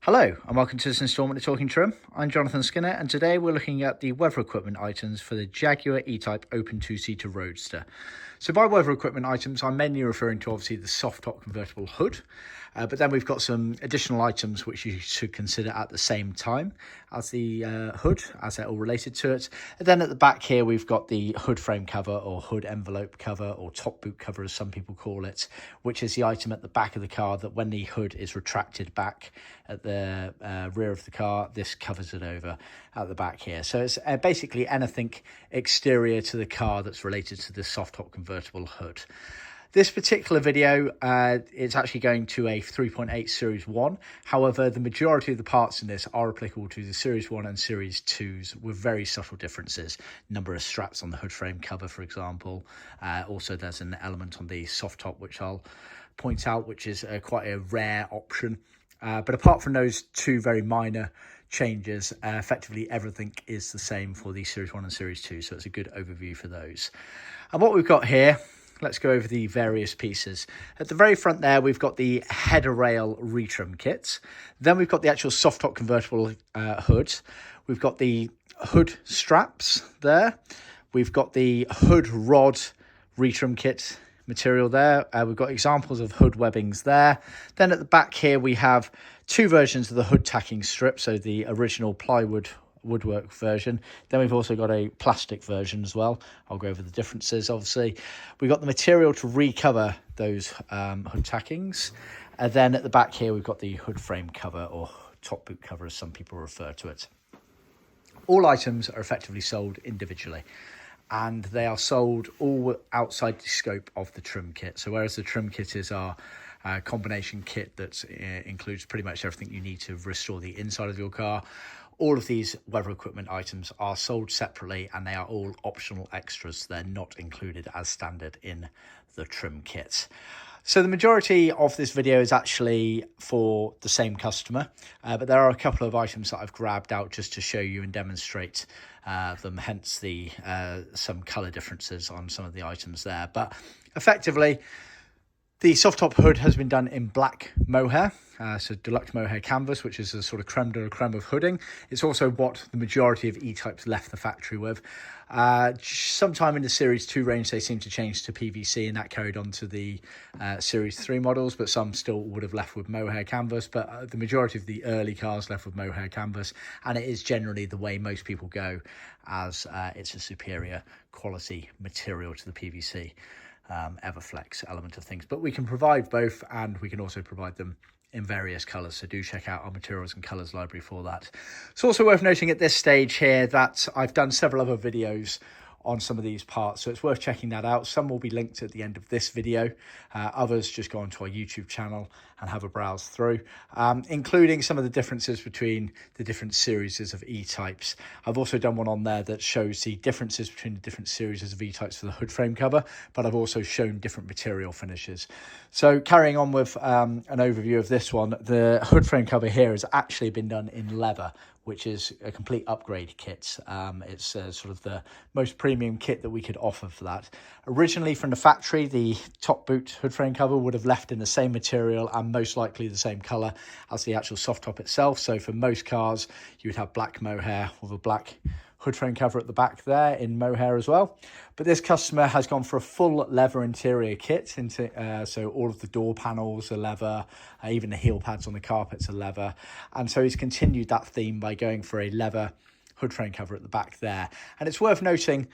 Hello and welcome to this instalment of Talking Trim. I'm Jonathan Skinner and today we're looking at the weather equipment items for the Jaguar E-Type Open 2-seater Roadster. So by weather equipment items, I'm mainly referring to obviously the soft top convertible hood, but then we've got some additional items which you should consider at the same time as the hood, as they're all related to it. And then at the back here, we've got the hood frame cover or hood envelope cover or top boot cover as some people call it, which is the item at the back of the car that when the hood is retracted back at the rear of the car, this covers it over at the back here. So it's basically anything exterior to the car that's related to the soft top convertible hood. This particular video, it's actually going to a 3.8 Series 1. However, the majority of the parts in this are applicable to the Series 1 and Series 2s with very subtle differences. Number of straps on the hood frame cover, for example. Also, there's an element on the soft top, which I'll point out, which is quite a rare option. But apart from those two very minor changes, effectively everything is the same for the Series 1 and Series 2. So it's a good overview for those. And what we've got here, let's go over the various pieces. At the very front there, we've got the header rail retrim kits. Then we've got the actual soft top convertible hood. We've got the hood straps there. We've got the hood rod retrim kit material there. We've got examples of hood webbings there. Then at the back here, we have two versions of the hood tacking strip. So the original plywood woodwork version. Then we've also got a plastic version as well. I'll go over the differences, obviously. We've got the material to recover those hood tackings. And then at the back here, we've got the hood frame cover or top boot cover, as some people refer to it. All items are effectively sold individually, and they are sold all outside the scope of the trim kit. So whereas the trim kit is our combination kit that includes pretty much everything you need to restore the inside of your car, all of these weather equipment items are sold separately and they are all optional extras. They're not included as standard in the trim kit. So the majority of this video is actually for the same customer, but there are a couple of items that I've grabbed out just to show you and demonstrate them, hence the some colour differences on some of the items there. But effectively, the soft top hood has been done in black mohair, so deluxe mohair canvas, which is a sort of creme de la creme of hooding. It's also what the majority of E-types left the factory with. Sometime in the Series 2 range, they seem to change to PVC, and that carried on to the Series 3 models, but some still would have left with mohair canvas. But the majority of the early cars left with mohair canvas, and it is generally the way most people go, as it's a superior quality material to the PVC. Everflex element of things, but we can provide both, and we can also provide them in various colors, so do check out our materials and colors library for that. It's also worth noting at this stage here that I've done several other videos on some of these parts, so it's worth checking that out. Some will be linked at the end of this video, others just go onto our YouTube channel and have a browse through, including some of the differences between the different series of E-types. I've also done one on there that shows the differences between the different series of E-types for the hood frame cover, but I've also shown different material finishes. So carrying on with an overview of this one, the hood frame cover here has actually been done in leather, which is a complete upgrade kit. It's sort of the most premium kit that we could offer for that. Originally from the factory, the top boot hood frame cover would have left in the same material and most likely the same colour as the actual soft top itself. So for most cars, you would have black mohair with a black hood frame cover at the back there in mohair as well. But this customer has gone for a full leather interior kit, so all of the door panels are leather, even the heel pads on the carpets are leather. And so he's continued that theme by going for a leather hood frame cover at the back there. And it's worth noting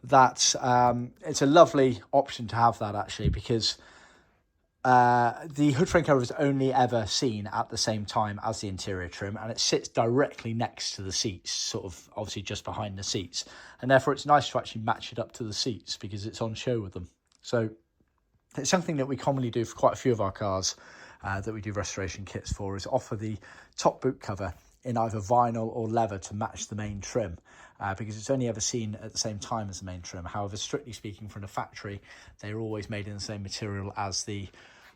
that it's a lovely option to have that, actually, because the hood frame cover is only ever seen at the same time as the interior trim, and it sits directly next to the seats, sort of obviously just behind the seats, and therefore it's nice to actually match it up to the seats because it's on show with them. So it's something that we commonly do for quite a few of our cars that we do restoration kits for, is offer the top boot cover in either vinyl or leather to match the main trim, because it's only ever seen at the same time as the main trim. However, strictly speaking, from the factory, they're always made in the same material as the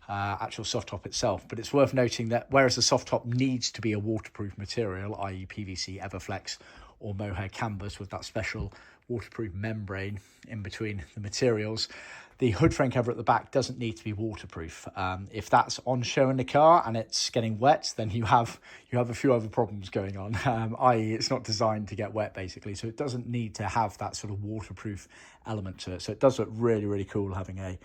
actual soft top itself. But it's worth noting that whereas the soft top needs to be a waterproof material, i.e. PVC, Everflex or mohair canvas with that special waterproof membrane in between the materials, the hood frame cover at the back doesn't need to be waterproof. If that's on show in the car and it's getting wet, then you have a few other problems going on, i.e. it's not designed to get wet basically, so it doesn't need to have that sort of waterproof element to it. So it does look really, really cool having a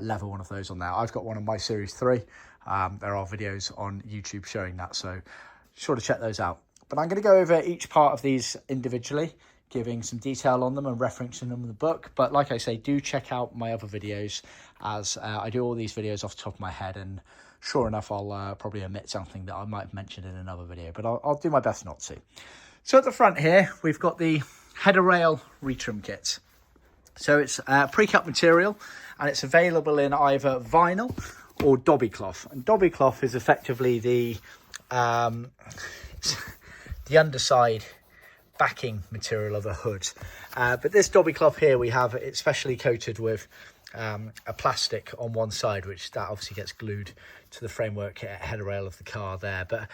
leather one of those on there. I've got one on my Series 3. There are videos on YouTube showing that, so sure to check those out. But I'm going to go over each part of these individually, giving some detail on them and referencing them in the book. But like I say, do check out my other videos, as I do all these videos off the top of my head, and sure enough, I'll probably omit something that I might have mentioned in another video, but I'll do my best not to. So at the front here, we've got the header rail retrim kit. So it's pre-cut material, and it's available in either vinyl or Dobby Cloth. And Dobby Cloth is effectively the underside backing material of a hood, but this Dobby Cloth here, we have it specially coated with a plastic on one side, which that obviously gets glued to the framework header rail of the car there. But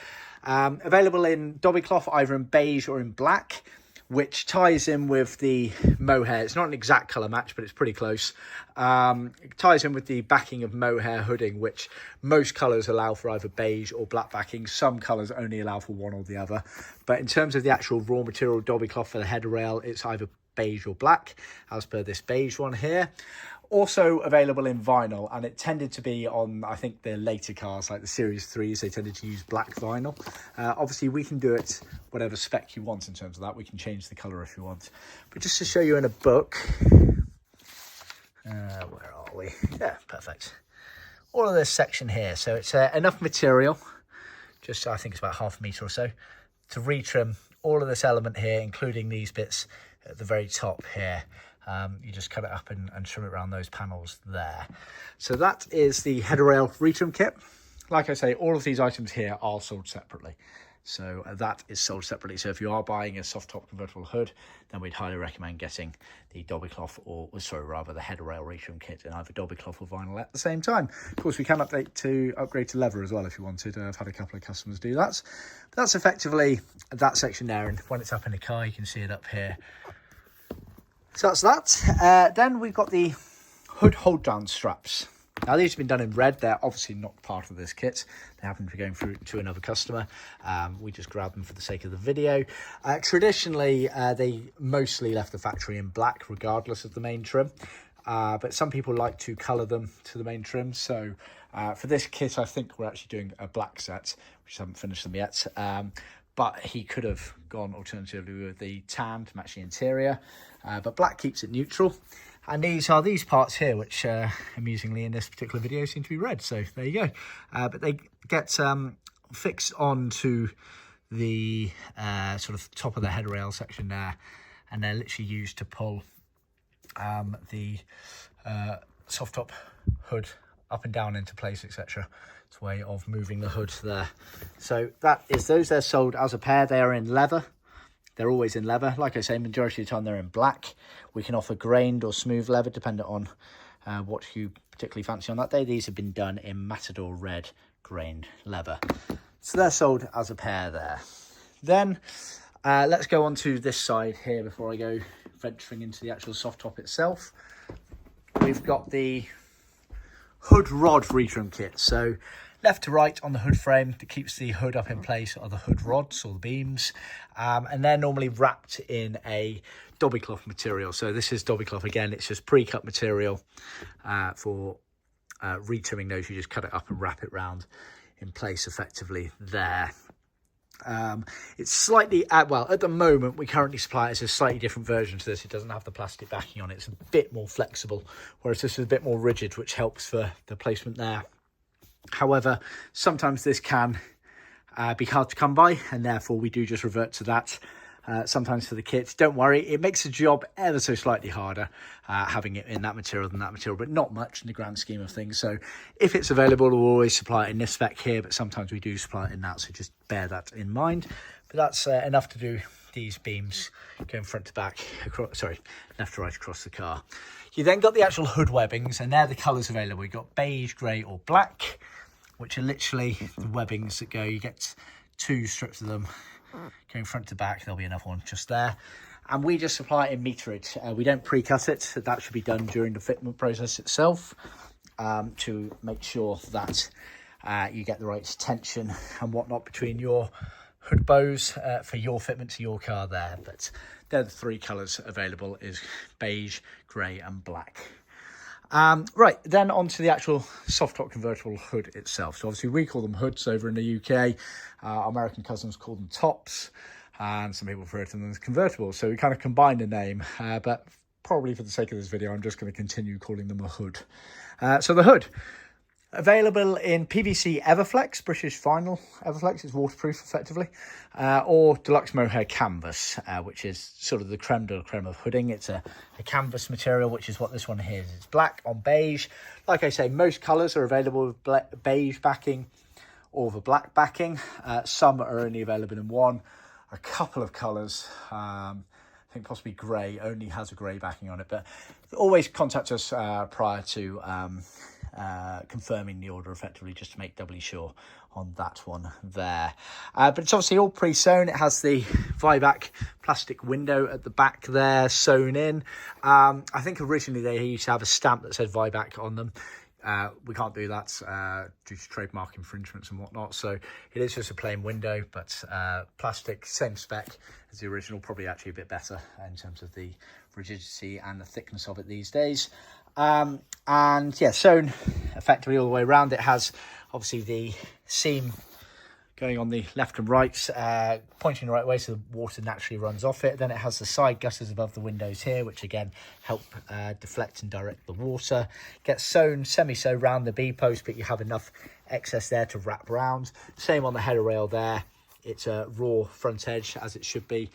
available in Dobby Cloth either in beige or in black, which ties in with the Mohair. It's not an exact colour match, but it's pretty close. It ties in with the backing of Mohair hooding, which most colours allow for either beige or black backing. Some colours only allow for one or the other. But in terms of the actual raw material Dobby Cloth for the header rail, it's either beige or black, as per this beige one here. Also available in vinyl, and it tended to be on, I think, the later cars like the Series 3s, they tended to use black vinyl. Obviously we can do it whatever spec you want in terms of that. We can change the colour if you want. But just to show you in a book, where are we? Yeah, perfect. All of this section here. So it's enough material, just I think it's about ½ metre or so, to retrim all of this element here, including these bits at the very top here. You just cut it up and trim it around those panels there. So that is the header rail retrim kit. Like I say, all of these items here are sold separately. So that is sold separately. So if you are buying a soft top convertible hood, then we'd highly recommend getting the Dobby Cloth, or sorry, rather the header rail retrim kit in either Dobby Cloth or vinyl at the same time. Of course, we can upgrade to leather as well if you wanted. I've had a couple of customers do that. But that's effectively that section there. And when it's up in the car, you can see it up here. So that's that. Then we've got the hood hold down straps. Now these have been done in red. They're obviously not part of this kit. They happen to be going through to another customer. We just grabbed them for the sake of the video. Traditionally, they mostly left the factory in black, regardless of the main trim. But some people like to colour them to the main trim. So for this kit, I think we're actually doing a black set, which I haven't finished them yet. But he could have gone alternatively with the tan to match the interior. But black keeps it neutral. And these are these parts here, which amusingly in this particular video seem to be red. So there you go. But they get fixed onto the sort of top of the header rail section there. And they're literally used to pull the soft top hood up and down into place, etc. It's a way of moving the hood there. So that is those. They're sold as a pair. They are in leather. They're always in leather. Like I say, majority of the time they're in black. We can offer grained or smooth leather, depending on what you particularly fancy on that day. These have been done in Matador red grained leather. So they're sold as a pair there. Then let's go on to this side here before I go venturing into the actual soft top itself. We've got the hood rod retrim kit. So left to right on the hood frame that keeps the hood up in place are the hood rods or the beams, and they're normally wrapped in a Dobby Cloth material. So this is Dobby Cloth again. It's just pre-cut material for retrimming those. You just cut it up and wrap it round in place effectively there. It's slightly well, at the moment we currently supply it as a slightly different version to this. It doesn't have the plastic backing on it. It's a bit more flexible, whereas this is a bit more rigid, which helps for the placement there. However, sometimes this can be hard to come by, and therefore we do just revert to that sometimes for the kits. Don't worry, it makes the job ever so slightly harder having it in that material than that material, but not much in the grand scheme of things. So if it's available, we'll always supply it in this spec here, but sometimes we do supply it in that, so just bear that in mind. But that's enough to do these beams going front to back, across, sorry, left to right across the car. You then got the actual hood webbings, and they're the colours available. You've got beige, grey or black, which are literally the webbings that go. You get 2 strips of them going front to back. There'll be another one just there. and we just supply it in meterage. We don't pre-cut it. That should be done during the fitment process itself, to make sure that you get the right tension and whatnot between your hood bows for your fitment to your car there. But they're the three colours available, is beige, grey and black. Right, then on to the actual soft top convertible hood itself. So obviously we call them hoods over in the UK. Our American cousins call them tops, and some people refer to them as convertibles. So we kind of combine the name, but probably for the sake of this video, I'm just going to continue calling them a hood. So the hood, available in PVC Everflex, British vinyl Everflex, it's waterproof effectively, or deluxe mohair canvas, which is sort of the creme de la creme of hooding. It's a canvas material, which is what this one here is. It's black on beige. Like I say, most colours are available with beige backing or the black backing. Some are only available in one. A couple of colours, I think possibly grey, only has a grey backing on it, but always contact us prior to confirming the order effectively, just to make doubly sure on that one there. But it's obviously all pre-sewn. It has the Vivac plastic window at the back there sewn in. I think originally they used to have a stamp that said Vivac on them. We can't do that due to trademark infringements and whatnot, so it is just a plain window, but plastic, same spec as the original, probably actually a bit better in terms of the rigidity and the thickness of it these days. And yeah, sewn effectively all the way around. It has obviously the seam going on the left and right, pointing the right way so the water naturally runs off it. Then it has the side gutters above the windows here, which again help deflect and direct the water. Gets sewn, semi-sewn round the B-post, but you have enough excess there to wrap round. Same on the header rail there. It's a raw front edge, as it should be,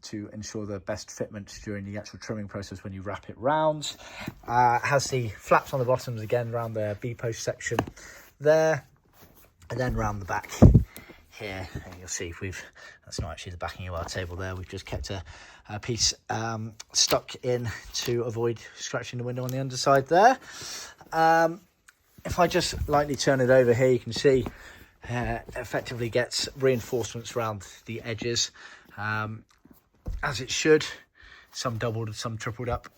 to ensure the best fitment during the actual trimming process when you wrap it round. Has the flaps on the bottoms again around the B-post section there, and then round the back here, and you'll see that's not actually the backing of our table there, we've just kept a piece stuck in to avoid scratching the window on the underside there. If I just lightly turn it over here, you can see effectively gets reinforcements around the edges, as it should, some doubled, some tripled up.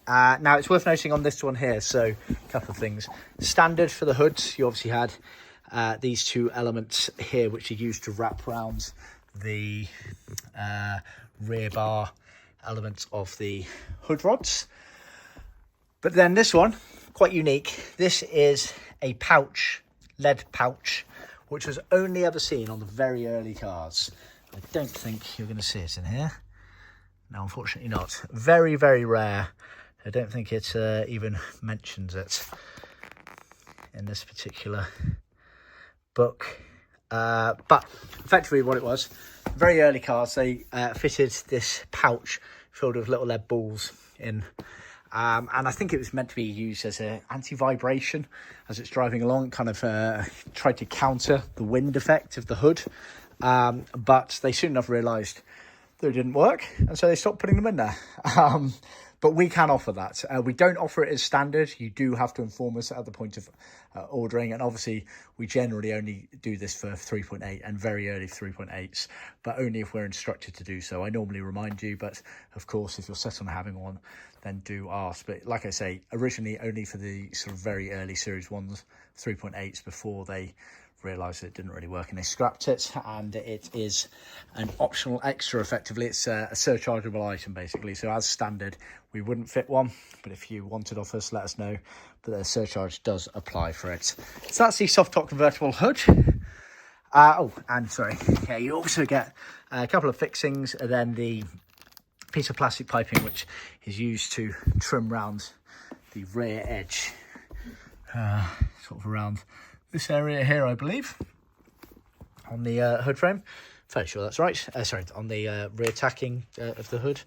Now it's worth noting on this one here, so a couple of things. Standard for the hoods, you obviously had these two elements here, which are used to wrap around the rear bar elements of the hood rods. But then this one, quite unique. This is a pouch, lead pouch, which was only ever seen on the very early cars. I don't think you're going to see it in here. No, unfortunately not. Very, very rare. I don't think it even mentions it in this particular book. But effectively what it was, very early cars, they fitted this pouch filled with little lead balls in. And I think it was meant to be used as an anti-vibration as it's driving along, kind of tried to counter the wind effect of the hood. But they soon enough realised that it didn't work, and so they stopped putting them in there. But we can offer that. We don't offer it as standard. You do have to inform us at the point of ordering, and obviously we generally only do this for 3.8 and very early 3.8s, but only if we're instructed to do so. I normally remind you, but of course if you're set on having one, then do ask. But like I say, originally only for the sort of very early series ones, 3.8s, before they realised it didn't really work and they scrapped it. And it is an optional extra effectively. It's a surchargeable item basically, so as standard we wouldn't fit one, but if you wanted off us, let us know, but the surcharge does apply for it. So that's the soft top convertible hood. Oh, and sorry, yeah, you also get a couple of fixings, and then the piece of plastic piping which is used to trim round the rear edge, sort of around this area here, I believe, on the hood frame. Fairly sure that's right. Sorry, on the rear tacking of the hood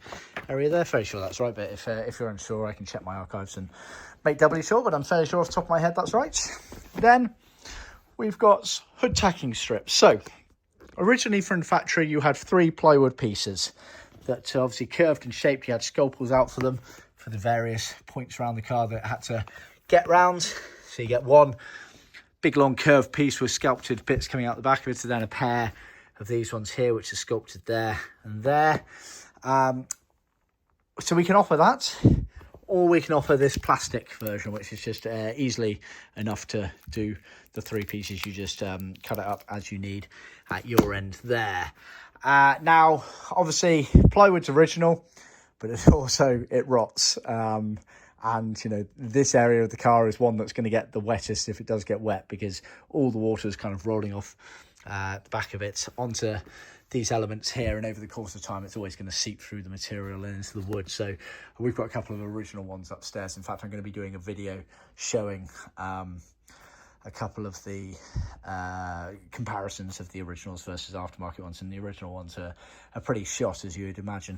area there. Fairly sure that's right, but if you're unsure, I can check my archives and make doubly sure, but I'm fairly sure off the top of my head that's right. Then we've got hood tacking strips. So originally from the factory, you had 3 plywood pieces that obviously curved and shaped. You had scalpels out for them for the various points around the car that had to get round. So you get one big long curved piece with sculpted bits coming out the back of it, and then a pair of these ones here which are sculpted there and there. So we can offer that, or we can offer this plastic version, which is just easily enough to do the 3 pieces. You just cut it up as you need at your end there. Now, obviously, plywood's original, but it's also, it rots. And, you know, this area of the car is one that's going to get the wettest if it does get wet, because all the water is kind of rolling off the back of it onto these elements here, and over the course of time it's always going to seep through the material and into the wood. So we've got a couple of original ones upstairs. In fact, I'm going to be doing a video showing a couple of the comparisons of the originals versus aftermarket ones, and the original ones are pretty shot, as you would imagine.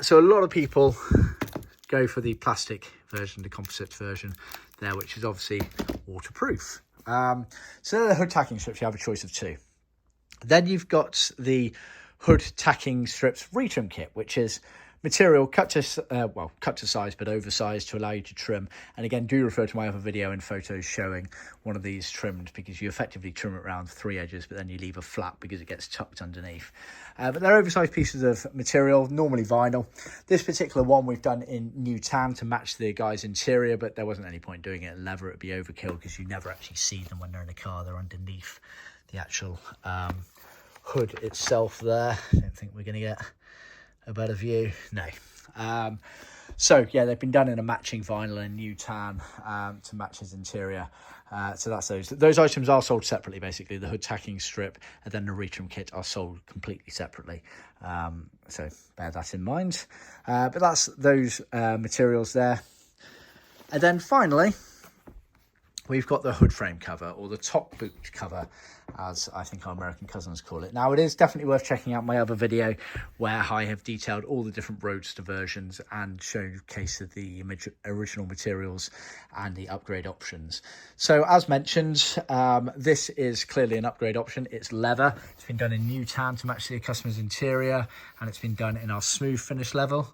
So a lot of people go for the plastic version, the composite version there, which is obviously waterproof. So the hood tacking strips, you have a choice of 2. Then you've got the hood tacking strips retrim kit, which is material cut to size but oversized to allow you to trim. And again, do refer to my other video and photos showing one of these trimmed, because you effectively trim it around 3 edges, but then you leave a flap because it gets tucked underneath. But they're oversized pieces of material, normally vinyl. This particular one we've done in new tan to match the guy's interior, but there wasn't any point doing it in leather. It'd be overkill because you never actually see them when they're in the car. They're underneath the actual hood itself there. I don't think we're going to get a better view. No. So yeah, they've been done in a matching vinyl and new tan to match his interior. So that's those. Those items are sold separately, basically. The hood tacking strip and then the retrim kit are sold completely separately. So bear that in mind. But that's those materials there. And then finally, we've got the hood frame cover, or the top boot cover, as I think our American cousins call it. Now, it is definitely worth checking out my other video where I have detailed all the different Roadster versions and showcased the original materials and the upgrade options. So as mentioned, this is clearly an upgrade option. It's leather. It's been done in new tan to match the customer's interior, and it's been done in our smooth finish leather.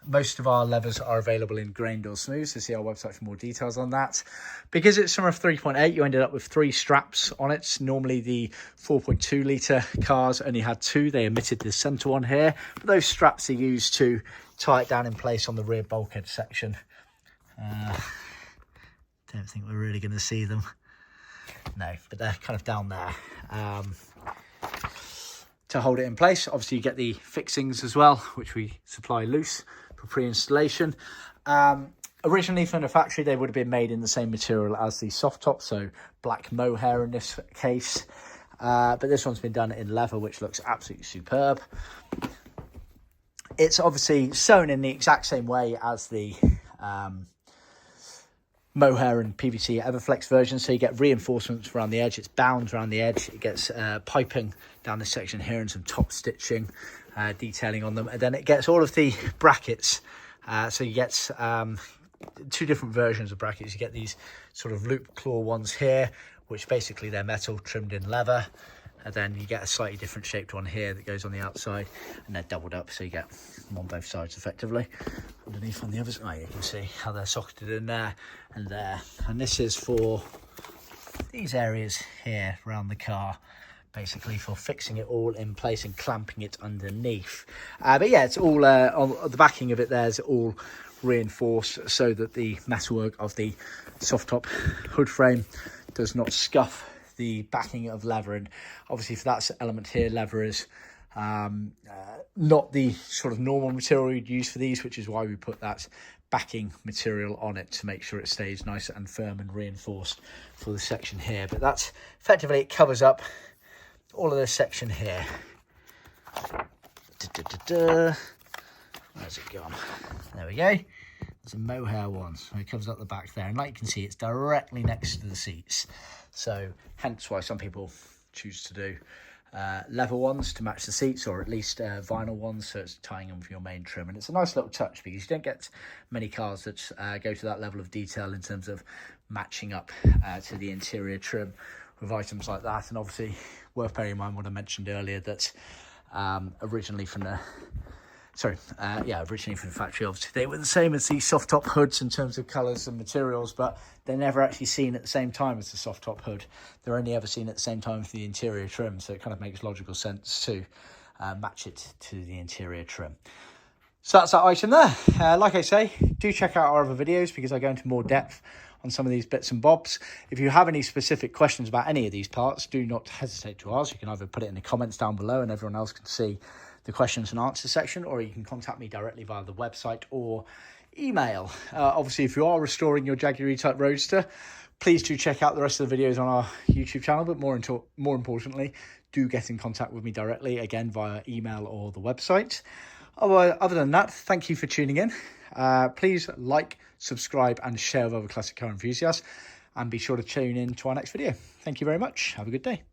Most of our leathers are available in grained or smooth, so see our website for more details on that. Because it's from a 3.8, you ended up with 3 straps on it. Normally the 4.2 litre cars only had 2. They omitted the centre one here, but those straps are used to tie it down in place on the rear bulkhead section. Don't think we're really going to see them. No, but they're kind of down there. To hold it in place, obviously you get the fixings as well, which we supply loose for pre-installation. Originally from the factory, they would have been made in the same material as the soft top, so black mohair in this case. But this one's been done in leather, which looks absolutely superb. It's obviously sewn in the exact same way as the mohair and PVC Everflex version, so you get reinforcements around the edge. It's bound around the edge. It gets piping down this section here and some top stitching detailing on them, and then it gets all of the brackets. So you get 2 different versions of brackets. You get these sort of loop claw ones here, which basically they're metal trimmed in leather, and then you get a slightly different shaped one here that goes on the outside, and they're doubled up, so you get them on both sides effectively. Underneath on the other side, you can see how they're socketed in there and there. And this is for these areas here around the car, basically for fixing it all in place and clamping it underneath. But yeah, it's all on the backing of it. There's all reinforced so that the metalwork of the soft top hood frame does not scuff the backing of leather. And obviously for that element here, leather is not the sort of normal material you'd use for these, which is why we put that backing material on it to make sure it stays nice and firm and reinforced for the section here. But that's effectively, it covers up all of this section here. Where's it gone? There we go. There's a mohair one, so it covers up the back there, and like you can see, it's directly next to the seats, so hence why some people choose to do leather ones to match the seats, or at least vinyl ones, so it's tying them for your main trim. And it's a nice little touch because you don't get many cars that go to that level of detail in terms of matching up to the interior trim with items like that. And obviously worth bearing in mind what I mentioned earlier, that originally from the factory, obviously they were the same as the soft top hoods in terms of colours and materials, but they're never actually seen at the same time as the soft top hood. They're only ever seen at the same time with the interior trim, so it kind of makes logical sense to match it to the interior trim. So that's that item there. Like I say, do check out our other videos because I go into more depth on some of these bits and bobs. If you have any specific questions about any of these parts, do not hesitate to ask. You can either put it in the comments down below and everyone else can see the questions and answers section, or you can contact me directly via the website or email. Obviously, if you are restoring your Jaguar E-Type Roadster, please do check out the rest of the videos on our YouTube channel, but more importantly, do get in contact with me directly, again, via email or the website. Other than that, thank you for tuning in. Please like, subscribe and share with other classic car enthusiasts, and be sure to tune in to our next video. Thank you very much. Have a good day.